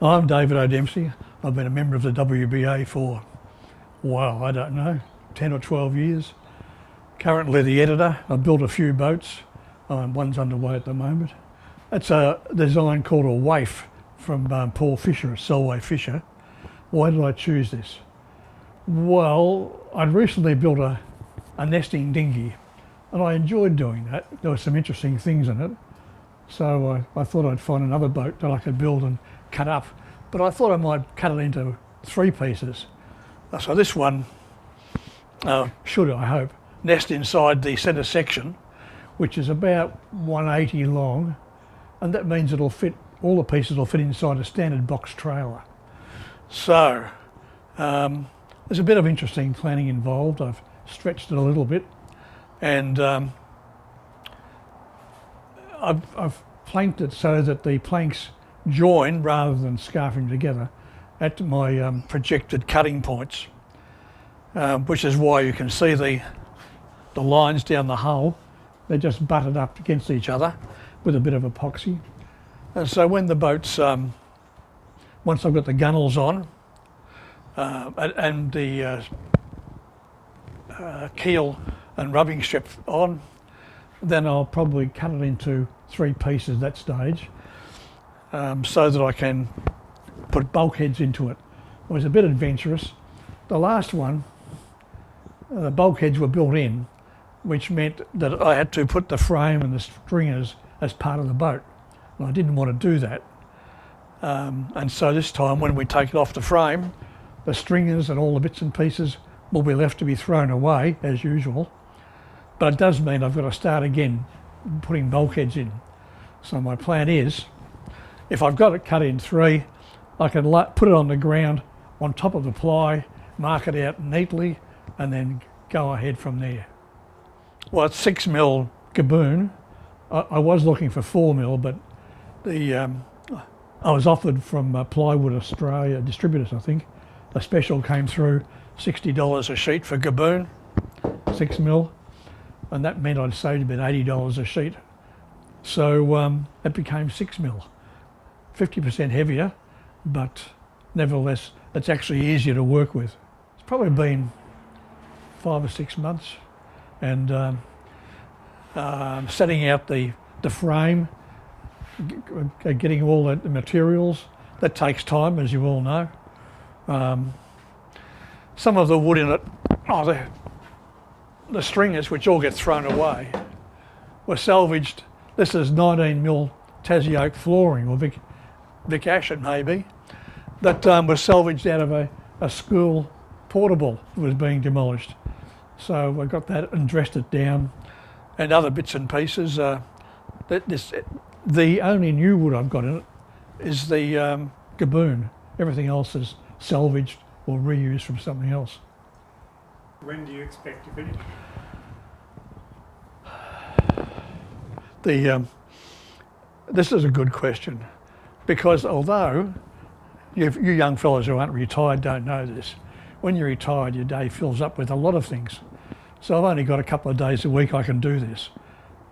I'm David O'Dempsey. I've been a member of the WBA for, well, I don't know, 10 or 12 years. Currently the editor. I've built a few boats. One's underway at the moment. It's a design called a waif from Paul Fisher at Solway Fisher. Why did I choose this? Well, I'd recently built a nesting dinghy and I enjoyed doing that. There were some interesting things in it. So I thought I'd find another boat that I could build and cut up. But I thought I might cut it into 3 pieces. So this one should, I hope, nest inside the centre section, which is about 180 long, and that means it'll fit, all the pieces will fit inside a standard box trailer. So there's a bit of interesting planning involved. I've stretched it a little bit, and I've planked it so that the planks join rather than scarfing together at my projected cutting points, which is why you can see the lines down the hull. They're just butted up against each other with a bit of epoxy. And so when the boat's, once I've got the gunnels on and the keel and rubbing strip on, then I'll probably cut it into 3 pieces at that stage, so that I can put bulkheads into it. It was a bit adventurous. The last one, the bulkheads were built in, which meant that I had to put the frame and the stringers as part of the boat. And I didn't want to do that. And so this time when we take it off the frame, the stringers and all the bits and pieces will be left to be thrown away as usual. But it does mean I've got to start again putting bulkheads in. So my plan is, if I've got it cut in 3, I can put it on the ground on top of the ply, mark it out neatly, and then go ahead from there. Well, it's 6mm gaboon. I was looking for 4mm, but I was offered from Plywood Australia, distributors I think, a special came through, $60 a sheet for gaboon, 6mm, and that meant I'd saved about $80 a sheet. So it became 6mm, 50% heavier, but nevertheless, it's actually easier to work with. It's probably been 5 or 6 months, and setting out the frame, getting all the materials. That takes time, as you all know. Some of the wood in it, the stringers, which all get thrown away, were salvaged. This is 19mm Tassie oak flooring, or Vic Ash it may be, that was salvaged out of a school portable that was being demolished. So I got that and dressed it down, and other bits and pieces. The only new wood I've got in it is the gaboon. Everything else is salvaged or reused from something else. When do you expect to finish? This is a good question, because although you young fellows who aren't retired don't know this, when you're retired your day fills up with a lot of things. So I've only got a couple of days a week I can do this,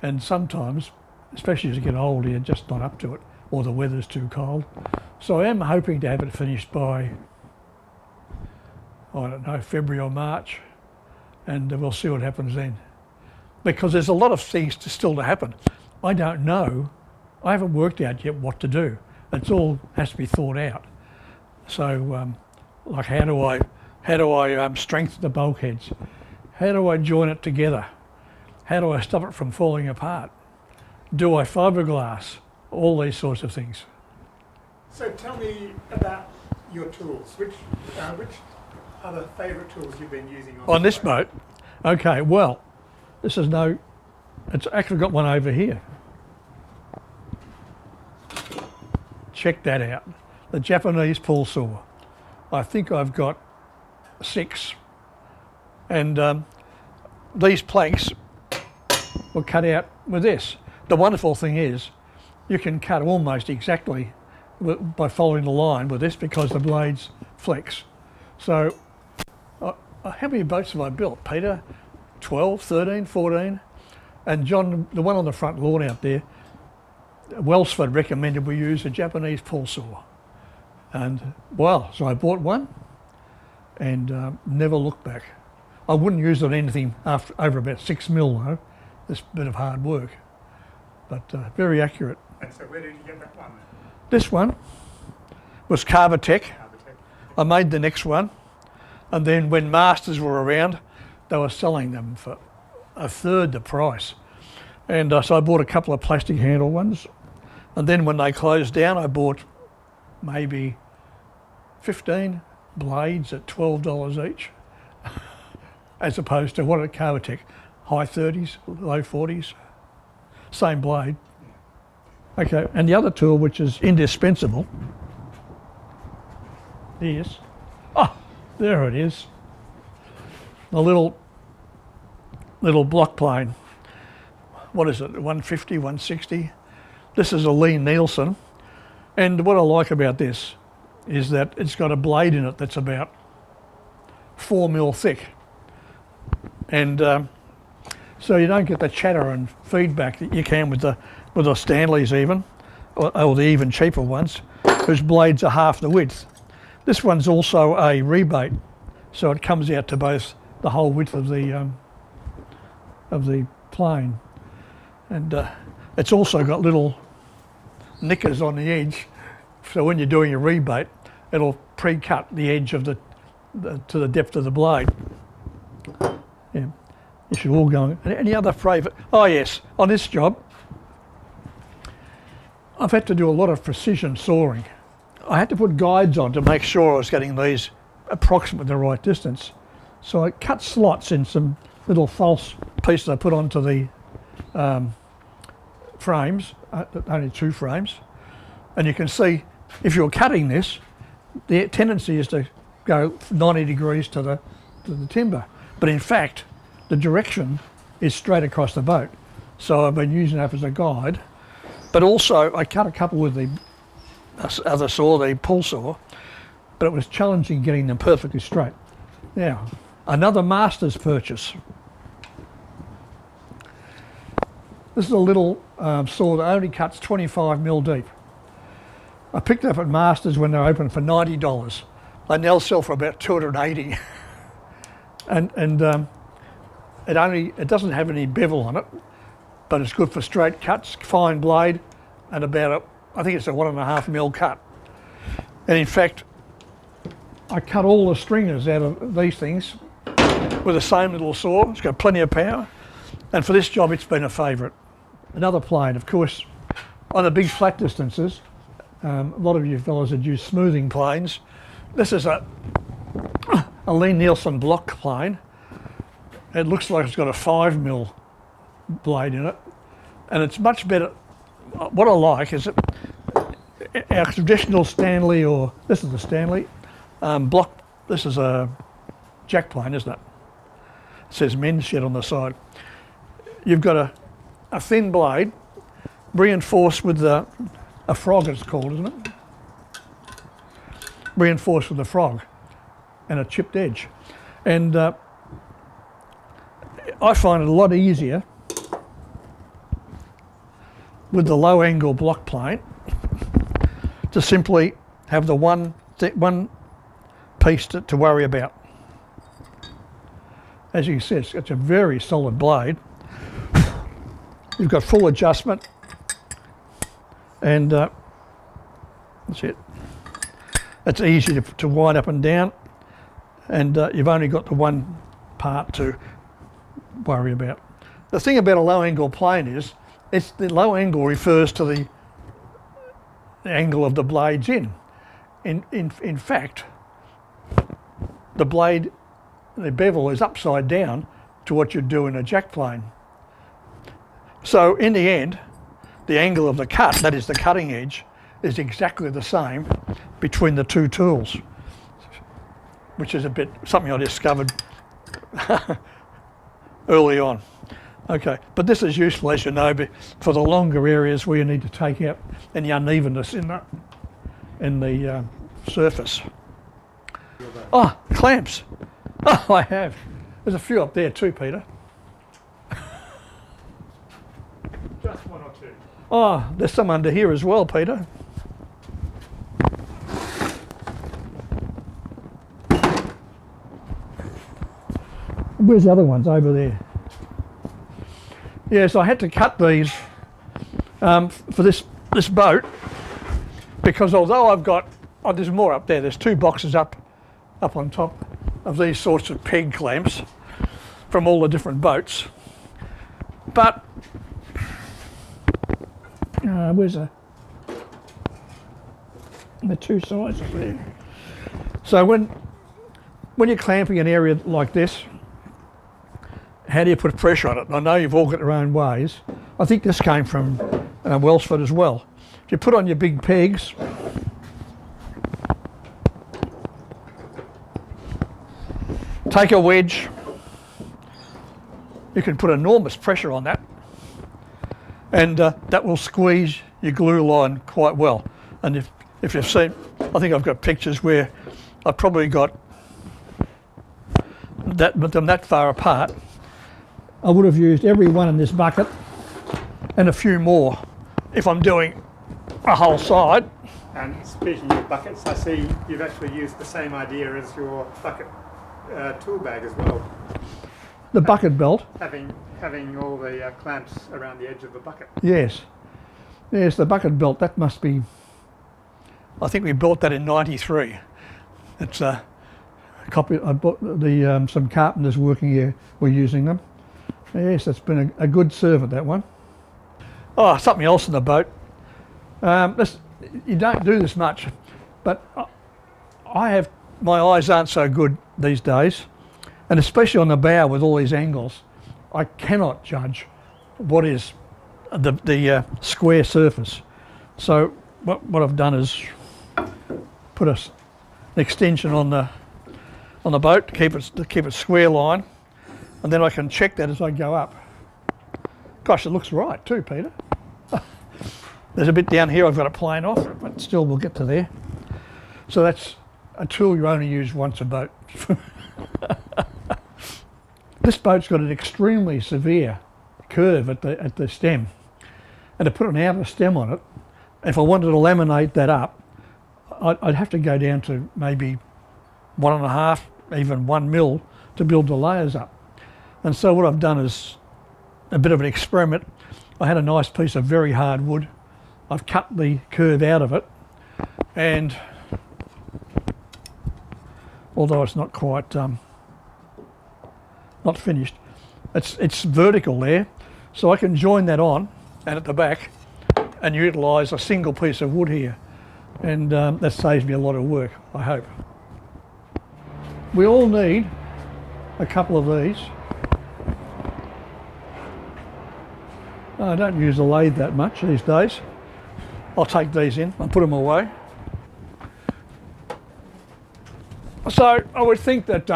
and sometimes, especially as you get older, you're just not up to it, or the weather's too cold. So I am hoping to have it finished by, I don't know, February or March, and we'll see what happens then. Because there's a lot of things still to happen. I don't know, I haven't worked out yet what to do. It's all has to be thought out. So, like how do I strengthen the bulkheads? How do I join it together? How do I stop it from falling apart? Do I fiberglass? All these sorts of things. So tell me about your tools. Which are the favourite tools you've been using on this boat? Okay, well, this is it's actually got one over here. Check that out. The Japanese pull saw. I think I've got 6. And these planks were cut out with this. The wonderful thing is you can cut almost exactly by following the line with this, because the blades flex. So how many boats have I built, Peter? 12, 13, 14? And John, the one on the front lawn out there, Welsford recommended we use a Japanese pull saw. And well, so I bought one and never looked back. I wouldn't use it on anything over about 6 mil though. It's a bit of hard work, but very accurate. And so where did you get that one? This one was Carbatech. Carbotech. I made the next one, and then when Masters were around, they were selling them for a third the price. And so I bought a couple of plastic handle ones, and then when they closed down, I bought maybe 15 blades at $12 each, as opposed to what at Carbatech, high 30s, low 40s, same blade. Okay, and the other tool which is indispensable is, there it is, the little block plane. What is it, 150, 160? This is a Lee Nielsen, and what I like about this is that it's got a blade in it that's about 4 mil thick, and so you don't get the chatter and feedback that you can with the Stanleys even, or the even cheaper ones, whose blades are half the width. This one's also a rebate, so it comes out to both the whole width of the plane, and it's also got little nickers on the edge, so when you're doing a rebate, it'll pre-cut the edge of to the depth of the blade. Yeah, you should all go. Any other favourite? Oh yes, on this job, I've had to do a lot of precision sawing. I had to put guides on to make sure I was getting these approximately the right distance. So I cut slots in some little false pieces I put onto the frames, only 2 frames. And you can see, if you're cutting this, the tendency is to go 90 degrees to the timber. But in fact, the direction is straight across the boat. So I've been using that as a guide. But also, I cut a couple with the other saw, the pull saw, but it was challenging getting them perfectly straight. Now, another Masters purchase. This is a little saw that only cuts 25 mil deep. I picked it up at Masters when they were open for $90. They now sell for about $280. and it doesn't have any bevel on it, but it's good for straight cuts, fine blade, and I think it's a 1.5 mil cut. And in fact, I cut all the stringers out of these things with the same little saw. It's got plenty of power, and for this job, it's been a favourite. Another plane, of course, on the big flat distances, a lot of you fellas would use smoothing planes. This is a Lee Nielsen block plane. It looks like it's got a 5 mil blade in it, and it's much better. What I like is that our traditional Stanley, or this is the Stanley block. This is a jack plane, isn't it? It says men's shed on the side. You've got a thin blade reinforced with a frog, it's called, isn't it? Reinforced with a frog and a chipped edge, and I find it a lot easier with the low angle block plane to simply have the one piece to worry about. As you can see, it's a very solid blade. You've got full adjustment, and that's it. It's easy to wind up and down, and you've only got the one part to worry about. The thing about a low angle plane is, the low angle refers to the angle of the blades in. In fact, the blade, the bevel is upside down to what you'd do in a jack plane. So in the end, the angle of the cut, that is the cutting edge, is exactly the same between the two tools, which is something I discovered early on. Okay, but this is useful, as you know, for the longer areas where you need to take out any unevenness in the surface. Oh, clamps. Oh, I have. There's a few up there too, Peter. Just one or two. Oh, there's some under here as well, Peter. Where's the other ones? Over there. Yeah, so I had to cut these for this boat, because although I've got, oh, there's more up there. There's 2 boxes up on top of these sorts of peg clamps from all the different boats. But where's the 2 sides of there? So when you're clamping an area like this, how do you put pressure on it? I know you've all got your own ways. I think this came from Welsford as well. You put on your big pegs, take a wedge, you can put enormous pressure on that, and that will squeeze your glue line quite well. And if you've seen, I think I've got pictures where I've probably got them that far apart. I would have used every one in this bucket and a few more if I'm doing a whole side. And speaking of buckets, I see you've actually used the same idea as your bucket tool bag as well. The bucket belt. Having all the clamps around the edge of the bucket. Yes, the bucket belt. That must be. I think we bought that in '93. It's a copy. I bought some carpenters working here were using them. Yes, it's been a good servant, that one. Oh, something else in the boat. You don't do this much, but my eyes aren't so good these days, and especially on the bow with all these angles, I cannot judge what is the square surface. So what I've done is put an extension on the boat to keep it square line, and then I can check that as I go up. Gosh, it looks right too, Peter. There's a bit down here I've got to plane off, but still we'll get to there. So that's a tool you only use once a boat. This boat's got an extremely severe curve at the stem, and to put an outer stem on it, if I wanted to laminate that up, I'd have to go down to maybe 1.5, even 1 mil to build the layers up. And so what I've done is a bit of an experiment. I had a nice piece of very hard wood. I've cut the curve out of it, and although it's not quite not finished, it's vertical there, so I can join that on and at the back and utilise a single piece of wood here, and that saves me a lot of work, I hope. We all need a couple of these. I don't use the lathe that much these days. I'll take these in and put them away. So I would think that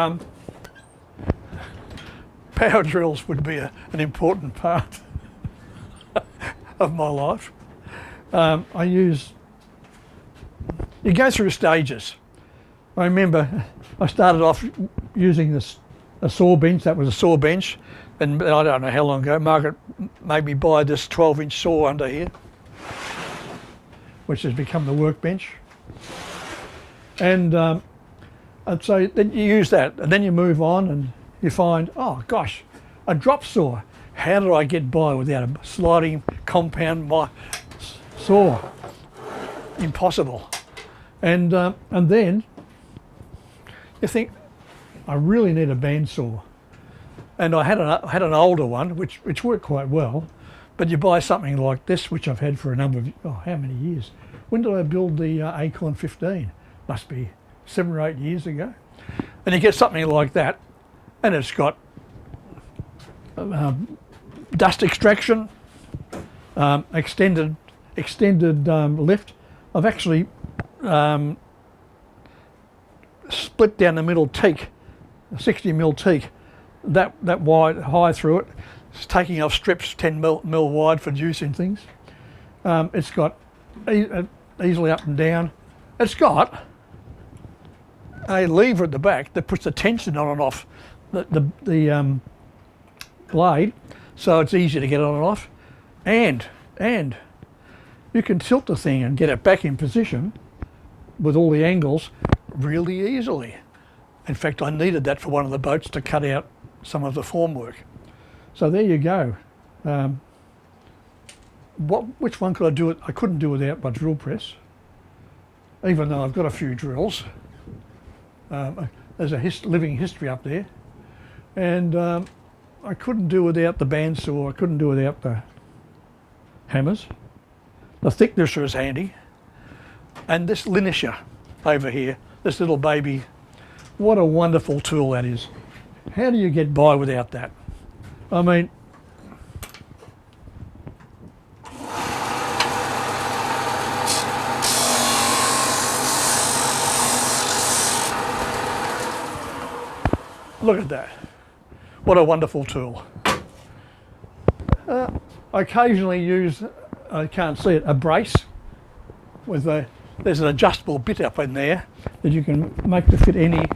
power drills would be an important part of my life. You go through stages. I remember I started off using a saw bench. That was a saw bench, and I don't know how long ago Margaret made me buy this 12-inch saw under here, which has become the workbench. And so then you use that, and then you move on and you find, oh gosh, a drop saw. How did I get by without a sliding compound saw? Impossible. And then you think, I really need a bandsaw. And I had an older one, which worked quite well, but you buy something like this, which I've had for a number of, how many years? When did I build the Acorn 15? Must be 7 or 8 years ago. And you get something like that, and it's got dust extraction, extended lift. I've actually split down the middle teak, a 60mm teak, that wide, high through it. It's taking off strips 10 mil wide for juicing things. It's got easily up and down. It's got a lever at the back that puts the tension on and off the blade, so it's easy to get on and off. And you can tilt the thing and get it back in position with all the angles really easily. In fact, I needed that for one of the boats to cut out some of the formwork. So there you go. Which one could I do it? I couldn't do without my drill press, even though I've got a few drills. There's a living history up there. And I couldn't do without the bandsaw, I couldn't do without the hammers. The thicknesser is handy. And this linisher over here, this little baby, what a wonderful tool that is. How do you get by without that? I mean, look at that. What a wonderful tool. I occasionally use, I can't see it, a brace with there's an adjustable bit up in there that you can make to fit any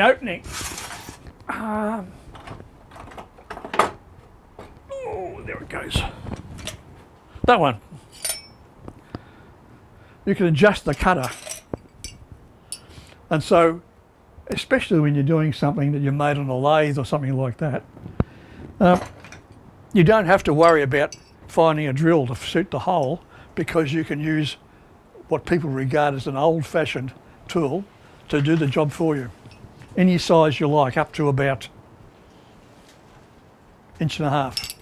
opening. Oh, there it goes. That one. You can adjust the cutter. And so, especially when you're doing something that you made on a lathe or something like that, you don't have to worry about finding a drill to suit the hole, because you can use what people regard as an old-fashioned tool to do the job for you. Any size you like, up to about 1.5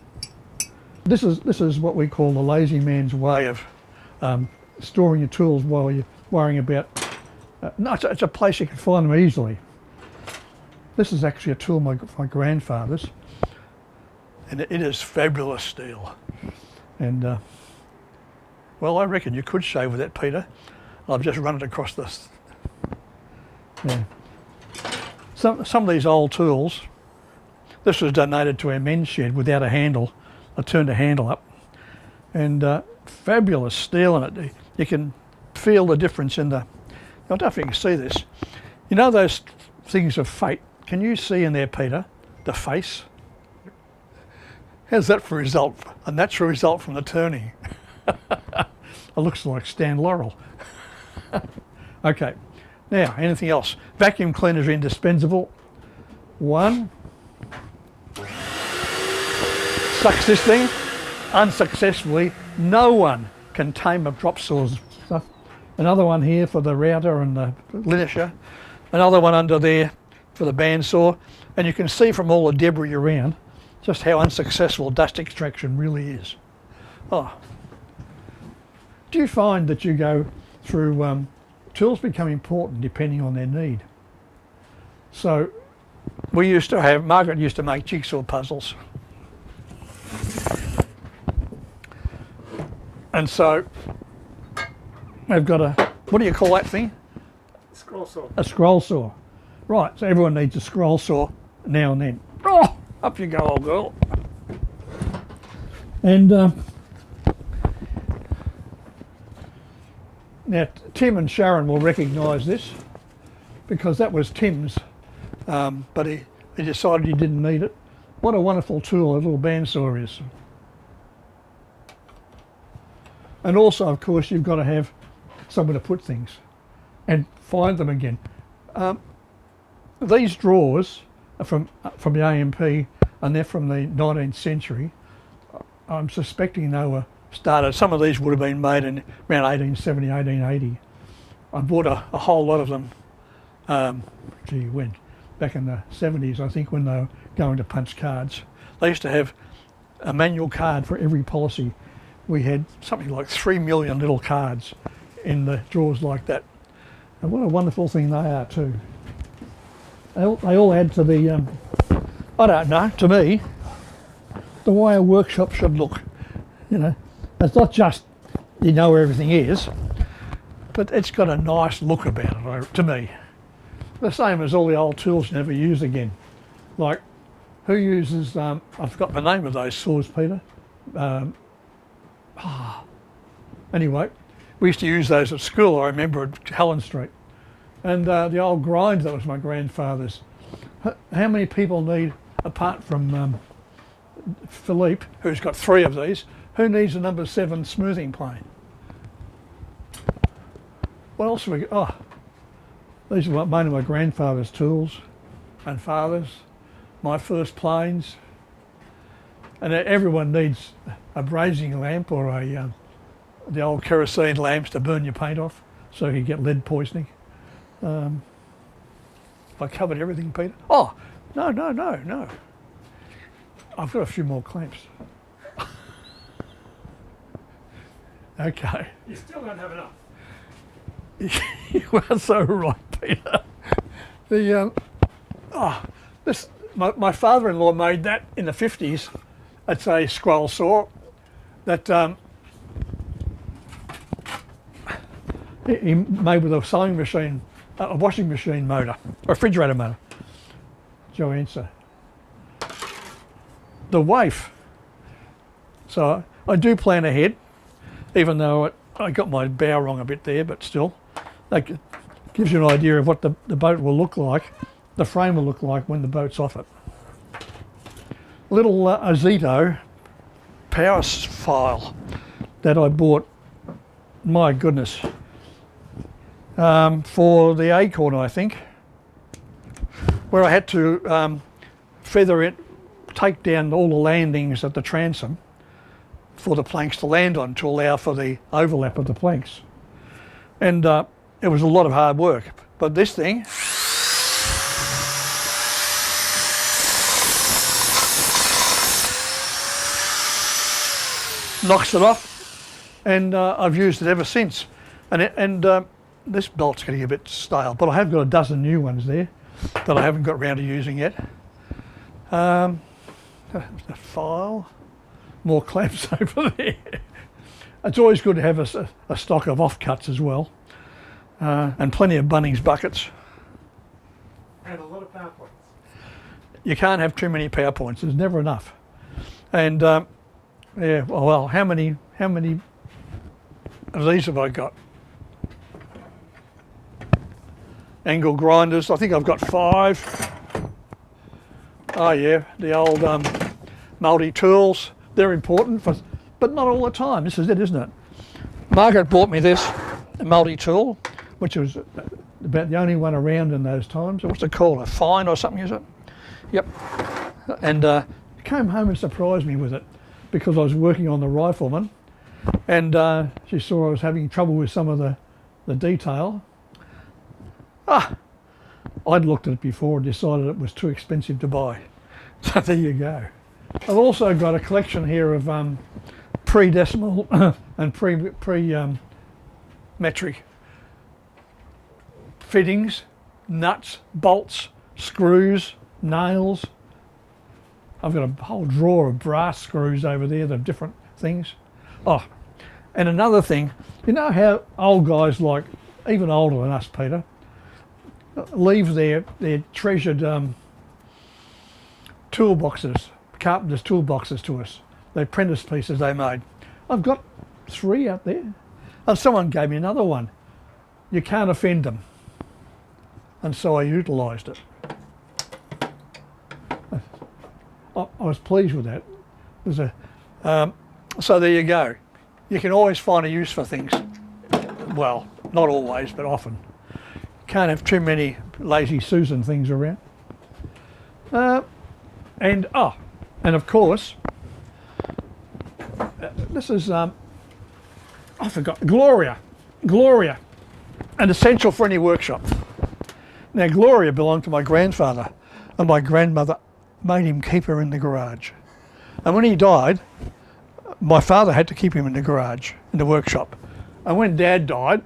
inches. This is what we call the lazy man's way of storing your tools while you're worrying about. No, it's a place you can find them easily. This is actually a tool of my grandfather's, and it is fabulous steel. And well, I reckon you could shave with that, Peter. I've just run it across this. Yeah. Some of these old tools, this was donated to our men's shed without a handle. I turned the handle up, and fabulous steel in it. You can feel the difference in the, I don't know if you can see this. You know those things of fate? Can you see in there, Peter, the face? How's that for a result? A natural result from the turning. It looks like Stan Laurel. Okay, now anything else? Vacuum cleaners are indispensable. One. Sucks this thing. Unsuccessfully, no one can tame a drop saws stuff. Another one here for the router and the linisher. Another one under there for the bandsaw. And you can see from all the debris around just how unsuccessful dust extraction really is. Oh. Do you find that you go through, tools become important depending on their need? So Margaret used to make jigsaw puzzles. And so they've got a, what do you call that thing? Scroll saw. A scroll saw. Right, so everyone needs a scroll saw now and then. Oh, up you go, old girl. And now Tim and Sharon will recognise this, because that was Tim's, but he decided he didn't need it. What a wonderful tool a little bandsaw is. And also, of course, you've got to have somewhere to put things and find them again. These drawers are from the AMP, and they're from the 19th century. I'm suspecting they were started, some of these would have been made in around 1870, 1880. I bought a whole lot of them, when? Back in the 70s, I think, when they were going to punch cards. They used to have a manual card for every policy. We had something like 3 million little cards in the drawers like that. And what a wonderful thing they are too. They all add to the, I don't know, to me, the way a workshop should look. You know, it's not just you know where everything is, but it's got a nice look about it, to me. The same as all the old tools you never use again. Like, who uses, I forgot the name of those saws, Peter. Anyway, we used to use those at school, I remember, at Helen Street. And the old grind, that was my grandfather's. How many people need, apart from Philippe, who's got 3 of these, who needs a number 7 smoothing plane? What else have we got? Oh, these are made of my grandfather's tools and father's. my first planes. And everyone needs a brazing lamp or the old kerosene lamps to burn your paint off so you get lead poisoning. I covered everything, Peter. Oh, no. I've got a few more clamps. Okay. You still don't have enough. You are so right, Peter. My father-in-law made that in the 50s. It's a scroll saw that he made with a sewing machine, a washing machine motor, a refrigerator motor. Joe answer. The waif. So I do plan ahead, even though I got my bow wrong a bit there, but still, that gives you an idea of what the boat will look like, the frame will look like when the boat's off it. Little Ozito power file that I bought, my goodness, for the Acorn, I think, where I had to feather it, take down all the landings at the transom for the planks to land on to allow for the overlap of the planks. And it was a lot of hard work, but this thing knocks it off, and I've used it ever since. And this belt's getting a bit stale, but I have got a dozen new ones there that I haven't got around to using yet. A file, more clamps over there. It's always good to have a stock of offcuts as well, and plenty of Bunnings buckets. And a lot of PowerPoints. You can't have too many PowerPoints. There's never enough. And yeah, well, how many of these have I got? Angle grinders. I think I've got 5. Oh yeah, the old multi-tools. They're important, but not all the time. This is it, isn't it? Margaret bought me this multi-tool, which was about the only one around in those times. What's it called? A Fine or something, is it? Yep. And came home and surprised me with it because I was working on the Rifleman, and she saw I was having trouble with some of the detail. I'd looked at it before and decided it was too expensive to buy. So there you go. I've also got a collection here of pre-decimal and pre-metric fittings, nuts, bolts, screws, nails. I've got a whole drawer of brass screws over there, the different things. Oh, and another thing, you know how old guys, like even older than us, Peter, leave their treasured toolboxes, carpenter's toolboxes to us, the apprentice pieces they made. I've got 3 out there, and someone gave me another one. You can't offend them, and so I utilised it. I was pleased with that. There's so there you go. You can always find a use for things. Well, not always, but often. Can't have too many lazy Susan things around. And of course, this is I forgot, Gloria, an essential for any workshop. Now Gloria belonged to my grandfather, and my grandmother made him keep her in the garage. And when he died, my father had to keep him in the garage, in the workshop. And when Dad died,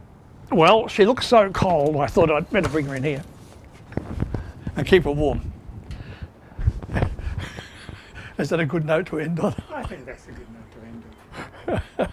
well, she looked so cold, I thought I'd better bring her in here and keep her warm. Is that a good note to end on? I think that's a good note to end on.